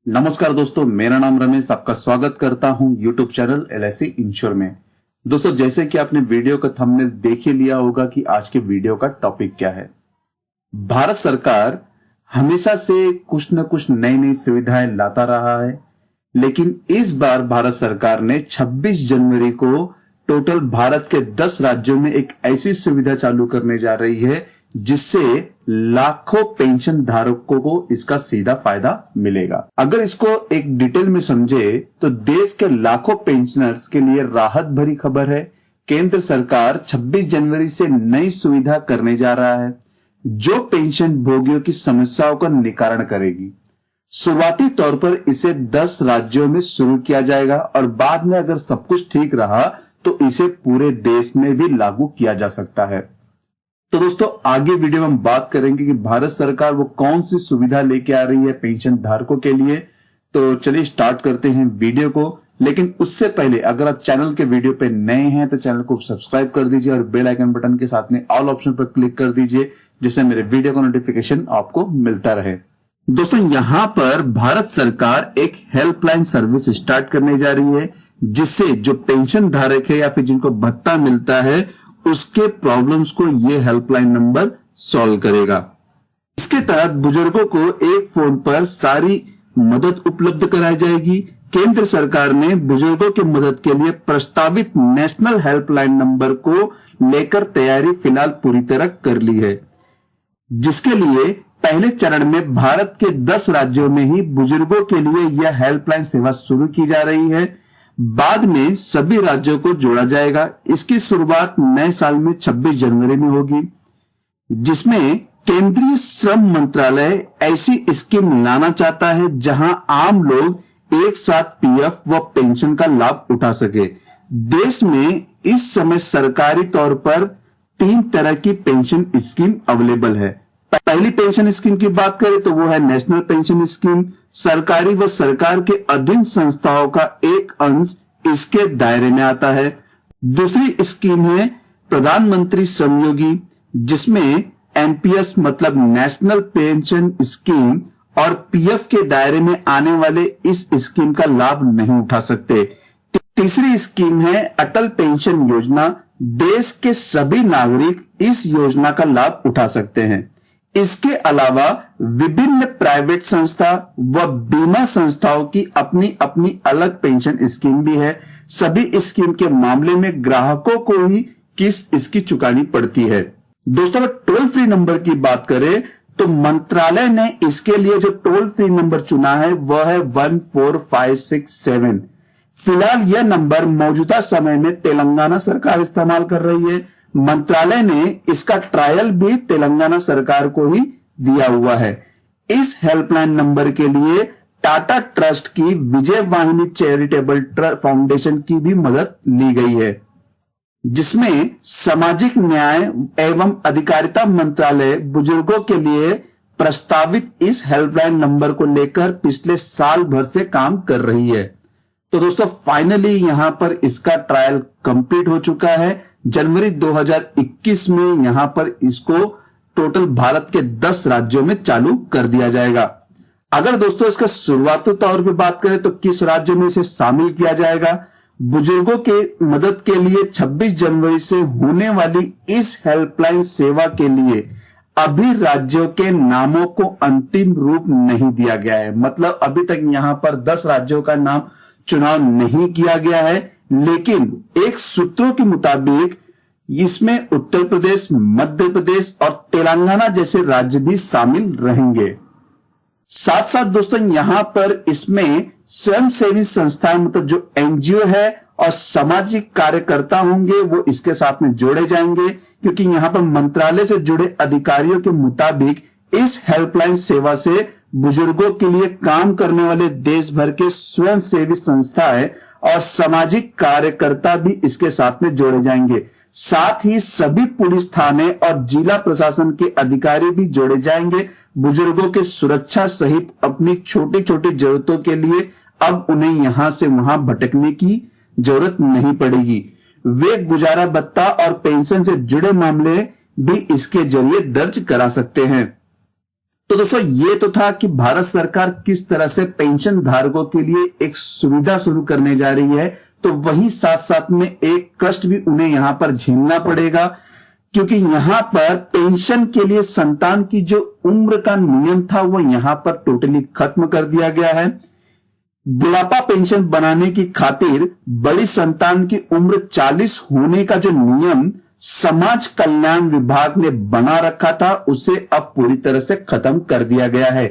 नमस्कार दोस्तों, मेरा नाम रमेश। आपका स्वागत करता हूं यूट्यूब चैनल LIC इंश्योर में। दोस्तों, जैसे कि आपने वीडियो का थंबनेल देख ही लिया होगा कि आज के वीडियो का टॉपिक क्या है। भारत सरकार हमेशा से कुछ न कुछ नई नई सुविधाएं लाता रहा है, लेकिन इस बार भारत सरकार ने 26 जनवरी को टोटल भारत के 10 राज्यों में एक ऐसी सुविधा चालू करने जा रही है जिससे लाखों पेंशन धारकों को इसका सीधा फायदा मिलेगा। अगर इसको एक डिटेल में समझे तो देश के लाखों पेंशनर्स के लिए राहत भरी खबर है। केंद्र सरकार 26 जनवरी से नई सुविधा करने जा रहा है जो पेंशन भोगियों की समस्याओं का निवारण करेगी। शुरुआती तौर पर इसे 10 राज्यों में शुरू किया जाएगा और बाद में अगर सब कुछ ठीक रहा तो इसे पूरे देश में भी लागू किया जा सकता है। तो दोस्तों, आगे वीडियो में हम बात करेंगे कि भारत सरकार वो कौन सी सुविधा लेके आ रही है पेंशन धारकों के लिए। तो चलिए स्टार्ट करते हैं वीडियो को। लेकिन उससे पहले अगर आप चैनल के वीडियो पे नए हैं तो चैनल को सब्सक्राइब कर दीजिए और बेल आइकन बटन के साथ में ऑल ऑप्शन पर क्लिक कर दीजिए, जिससे मेरे वीडियो का नोटिफिकेशन आपको मिलता रहे। दोस्तों, यहां पर भारत सरकार एक हेल्पलाइन सर्विस स्टार्ट करने जा रही है जिससे जो पेंशन धारक है या फिर जिनको भत्ता मिलता है उसके प्रॉब्लम्स को ये हेल्पलाइन नंबर सॉल्व करेगा। इसके तहत बुजुर्गों को एक फोन पर सारी मदद उपलब्ध कराई जाएगी। केंद्र सरकार ने बुजुर्गों की मदद के लिए प्रस्तावित नेशनल हेल्पलाइन नंबर को लेकर तैयारी फिलहाल पूरी तरह कर ली है, जिसके लिए पहले चरण में भारत के 10 राज्यों में ही बुजुर्गों के लिए यह हेल्पलाइन सेवा शुरू की जा रही है। बाद में सभी राज्यों को जोड़ा जाएगा। इसकी शुरुआत नए साल में 26 जनवरी में होगी, जिसमें केंद्रीय श्रम मंत्रालय ऐसी स्कीम लाना चाहता है जहां आम लोग एक साथ पीएफ व पेंशन का लाभ उठा सके। देश में इस समय सरकारी तौर पर 3 तरह की पेंशन स्कीम अवेलेबल है। पहली पेंशन स्कीम की बात करें तो वो है नेशनल पेंशन स्कीम। सरकारी व सरकार के अधीन संस्थाओं का एक अंश इसके दायरे में आता है। दूसरी स्कीम है प्रधानमंत्री श्रमयोगी, जिसमें एनपीएस मतलब नेशनल पेंशन स्कीम और पीएफ के दायरे में आने वाले इस स्कीम का लाभ नहीं उठा सकते। तीसरी स्कीम है अटल पेंशन योजना। देश के सभी नागरिक इस योजना का लाभ उठा सकते हैं। इसके अलावा विभिन्न प्राइवेट संस्था व बीमा संस्थाओं की अपनी अपनी अलग पेंशन स्कीम भी है। सभी स्कीम के मामले में ग्राहकों को ही किस्त इसकी चुकानी पड़ती है। दोस्तों, अगर टोल फ्री नंबर की बात करें तो मंत्रालय ने इसके लिए जो टोल फ्री नंबर चुना है वह है 14567। फिलहाल यह नंबर मौजूदा समय में तेलंगाना सरकार इस्तेमाल कर रही है। मंत्रालय ने इसका ट्रायल भी तेलंगाना सरकार को ही दिया हुआ है। इस हेल्पलाइन नंबर के लिए टाटा ट्रस्ट की विजय वाहिनी चैरिटेबल फाउंडेशन की भी मदद ली गई है, जिसमें सामाजिक न्याय एवं अधिकारिता मंत्रालय बुजुर्गों के लिए प्रस्तावित इस हेल्पलाइन नंबर को लेकर पिछले साल भर से काम कर रही है। तो दोस्तों, फाइनली यहां पर इसका ट्रायल कंप्लीट हो चुका है। जनवरी 2021 में यहां पर इसको टोटल भारत के 10 राज्यों में चालू कर दिया जाएगा। अगर दोस्तों इसका शुरुआती तौर पे बात करें तो किस राज्य में इसे शामिल किया जाएगा? बुजुर्गों के मदद के लिए 26 जनवरी से होने वाली इस हेल्पलाइन सेवा के लिए अभी राज्यों के नामों को अंतिम रूप नहीं दिया गया है। मतलब अभी तक यहां पर 10 राज्यों का नाम चुनाव नहीं किया गया है, लेकिन एक सूत्रों के मुताबिक इसमें उत्तर प्रदेश, मध्य प्रदेश और तेलंगाना जैसे राज्य भी शामिल रहेंगे। साथ साथ दोस्तों यहां पर इसमें स्वयंसेवी संस्थाएं मतलब जो एनजीओ है और सामाजिक कार्यकर्ता होंगे वो इसके साथ में जोड़े जाएंगे, क्योंकि यहां पर मंत्रालय से जुड़े अधिकारियों के मुताबिक इस हेल्पलाइन सेवा से बुजुर्गों के लिए काम करने वाले देश भर के स्वयंसेवी संस्थाएं और सामाजिक कार्यकर्ता भी इसके साथ में जोड़े जाएंगे। साथ ही सभी पुलिस थाने और जिला प्रशासन के अधिकारी भी जोड़े जाएंगे। बुजुर्गों के सुरक्षा सहित अपनी छोटी छोटी जरूरतों के लिए अब उन्हें यहां से वहां भटकने की जरूरत नहीं पड़ेगी। वे गुजारा भत्ता और पेंशन से जुड़े मामले भी इसके जरिए दर्ज करा सकते हैं। तो दोस्तों ये तो था कि भारत सरकार किस तरह से पेंशन धारकों के लिए एक सुविधा शुरू करने जा रही है, तो वहीं साथ साथ में एक कष्ट भी उन्हें यहां पर झेलना पड़ेगा, क्योंकि यहां पर पेंशन के लिए संतान की जो उम्र का नियम था वो यहां पर टोटली खत्म कर दिया गया है। बुढ़ापा पेंशन बनाने की खातिर बड़ी संतान की उम्र 40 होने का जो नियम समाज कल्याण विभाग ने बना रखा था उसे अब पूरी तरह से खत्म कर दिया गया है।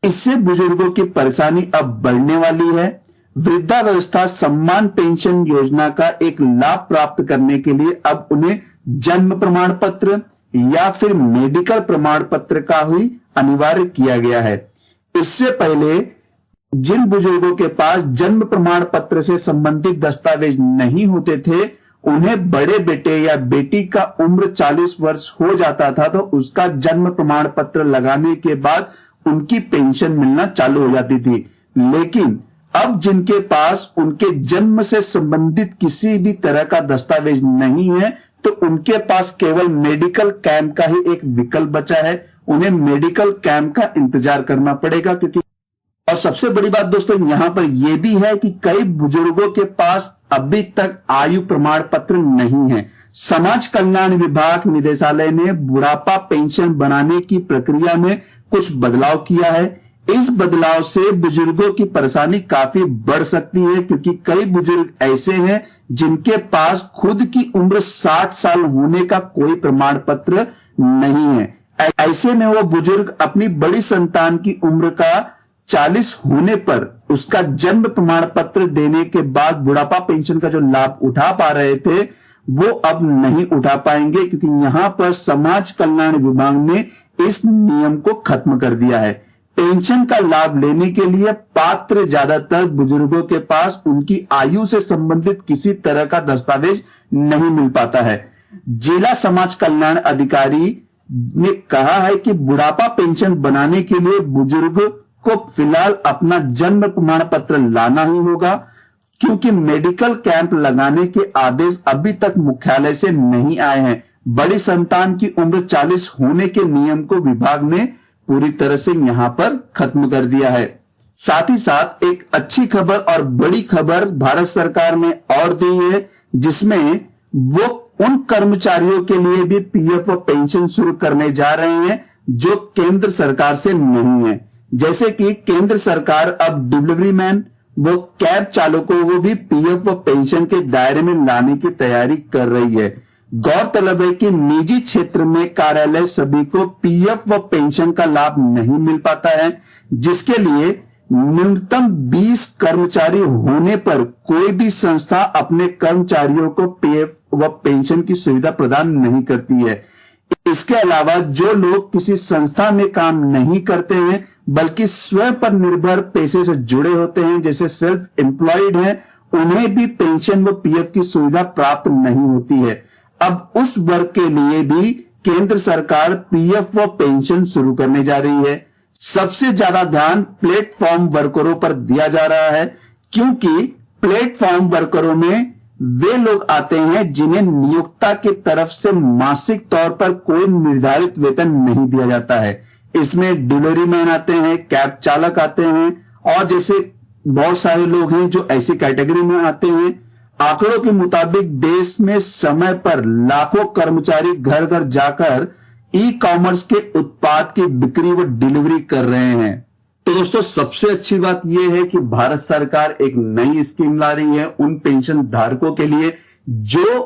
इससे बुजुर्गों की परेशानी अब बढ़ने वाली है। वृद्धावस्था सम्मान पेंशन योजना का एक लाभ प्राप्त करने के लिए अब उन्हें जन्म प्रमाण पत्र या फिर मेडिकल प्रमाण पत्र का ही अनिवार्य किया गया है। इससे पहले जिन बुजुर्गों के पास जन्म प्रमाण पत्र से संबंधित दस्तावेज नहीं होते थे, उन्हें बड़े बेटे या बेटी का उम्र 40 वर्ष हो जाता था तो उसका जन्म प्रमाण पत्र लगाने के बाद उनकी पेंशन मिलना चालू हो जाती थी। लेकिन अब जिनके पास उनके जन्म से संबंधित किसी भी तरह का दस्तावेज नहीं है, तो उनके पास केवल मेडिकल कैंप का ही एक विकल्प बचा है। उन्हें मेडिकल कैंप का इंतजार करना पड़ेगा, क्योंकि और सबसे बड़ी बात दोस्तों यहां पर यह भी है कि कई बुजुर्गों के पास अभी तक आयु प्रमाण पत्र नहीं है। समाज कल्याण विभाग निदेशालय ने बुढ़ापा पेंशन बनाने की प्रक्रिया में कुछ बदलाव किया है। इस बदलाव से बुजुर्गों की परेशानी काफी बढ़ सकती है, क्योंकि कई बुजुर्ग ऐसे हैं जिनके पास खुद की उम्र 60 साल होने का कोई प्रमाण पत्र नहीं है। ऐसे में वो बुजुर्ग अपनी बड़ी संतान की उम्र का 40 होने पर उसका जन्म प्रमाण पत्र देने के बाद बुढ़ापा पेंशन का जो लाभ उठा पा रहे थे वो अब नहीं उठा पाएंगे, क्योंकि यहां पर समाज कल्याण विभाग ने इस नियम को खत्म कर दिया है। पेंशन का लाभ लेने के लिए पात्र ज्यादातर बुजुर्गों के पास उनकी आयु से संबंधित किसी तरह का दस्तावेज नहीं मिल पाता है। जिला समाज कल्याण अधिकारी ने कहा है कि बुढ़ापा पेंशन बनाने के लिए बुजुर्ग को फिलहाल अपना जन्म प्रमाण पत्र लाना ही होगा, क्योंकि मेडिकल कैंप लगाने के आदेश अभी तक मुख्यालय से नहीं आए हैं। बड़ी संतान की उम्र 40 होने के नियम को विभाग ने पूरी तरह से यहां पर खत्म कर दिया है। साथ ही साथ एक अच्छी खबर और बड़ी खबर भारत सरकार ने और दी है, जिसमें वो उन कर्मचारियों के लिए भी पीएफ और पेंशन शुरू करने जा रहे हैं जो केंद्र सरकार से नहीं है। जैसे कि केंद्र सरकार अब डिलीवरी मैन वो कैब चालकों को भी पीएफ व पेंशन के दायरे में लाने की तैयारी कर रही है। गौरतलब है कि निजी क्षेत्र में कार्यालय सभी को पीएफ व पेंशन का लाभ नहीं मिल पाता है, जिसके लिए न्यूनतम 20 कर्मचारी होने पर कोई भी संस्था अपने कर्मचारियों को पीएफ व पेंशन की सुविधा प्रदान नहीं करती है। इसके अलावा जो लोग किसी संस्था में काम नहीं करते हैं बल्कि स्वयं पर निर्भर पेशे से जुड़े होते हैं, जैसे सेल्फ एम्प्लॉयड हैं, उन्हें भी पेंशन व पीएफ की सुविधा प्राप्त नहीं होती है। अब उस वर्ग के लिए भी केंद्र सरकार पीएफ व पेंशन शुरू करने जा रही है। सबसे ज्यादा ध्यान प्लेटफॉर्म वर्करों पर दिया जा रहा है, क्योंकि प्लेटफॉर्म वर्करों में वे लोग आते हैं जिन्हें नियोक्ता की तरफ से मासिक तौर पर कोई निर्धारित वेतन नहीं दिया जाता है। इसमें डिलीवरी मैन आते हैं, कैब चालक आते हैं और जैसे बहुत सारे लोग हैं जो ऐसी कैटेगरी में आते हैं। आंकड़ों के मुताबिक देश में समय पर लाखों कर्मचारी घर घर जाकर ई कॉमर्स के उत्पाद की बिक्री व डिलीवरी कर रहे हैं। तो दोस्तों सबसे अच्छी बात यह है कि भारत सरकार एक नई स्कीम ला रही है उन पेंशन धारकों के लिए जो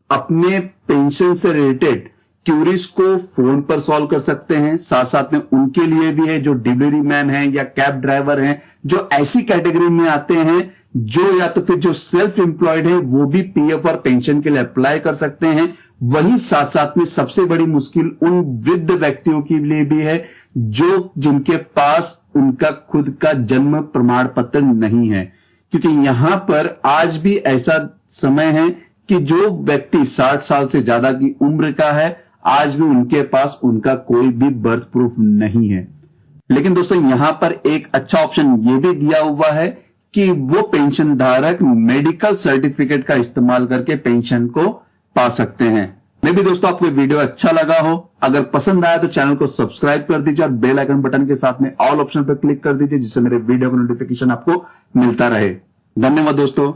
अपने पेंशन से रिलेटेड क्यूरीज को फोन पर सॉल्व कर सकते हैं। साथ साथ में उनके लिए भी है जो डिलीवरी मैन है या कैब ड्राइवर हैं, जो ऐसी कैटेगरी में आते हैं जो या तो फिर जो सेल्फ एम्प्लॉयड है वो भी पीएफ और पेंशन के लिए अप्लाई कर सकते हैं। वहीं साथ साथ में सबसे बड़ी मुश्किल उन वृद्ध व्यक्तियों के लिए भी है जो जिनके पास उनका खुद का जन्म प्रमाण पत्र नहीं है, क्योंकि यहां पर आज भी ऐसा समय है कि जो व्यक्ति 60 साल से ज्यादा की उम्र का है आज भी उनके पास उनका कोई भी बर्थ प्रूफ नहीं है। लेकिन दोस्तों यहां पर एक अच्छा ऑप्शन यह भी दिया हुआ है कि वो पेंशन धारक मेडिकल सर्टिफिकेट का इस्तेमाल करके पेंशन को पा सकते हैं। मे भी दोस्तों आपको वीडियो अच्छा लगा हो, अगर पसंद आया तो चैनल को सब्सक्राइब कर दीजिए और बेल आइकन बटन के साथ में ऑल ऑप्शन पर क्लिक कर दीजिए, जिससे मेरे वीडियो का नोटिफिकेशन आपको मिलता रहे। धन्यवाद दोस्तों।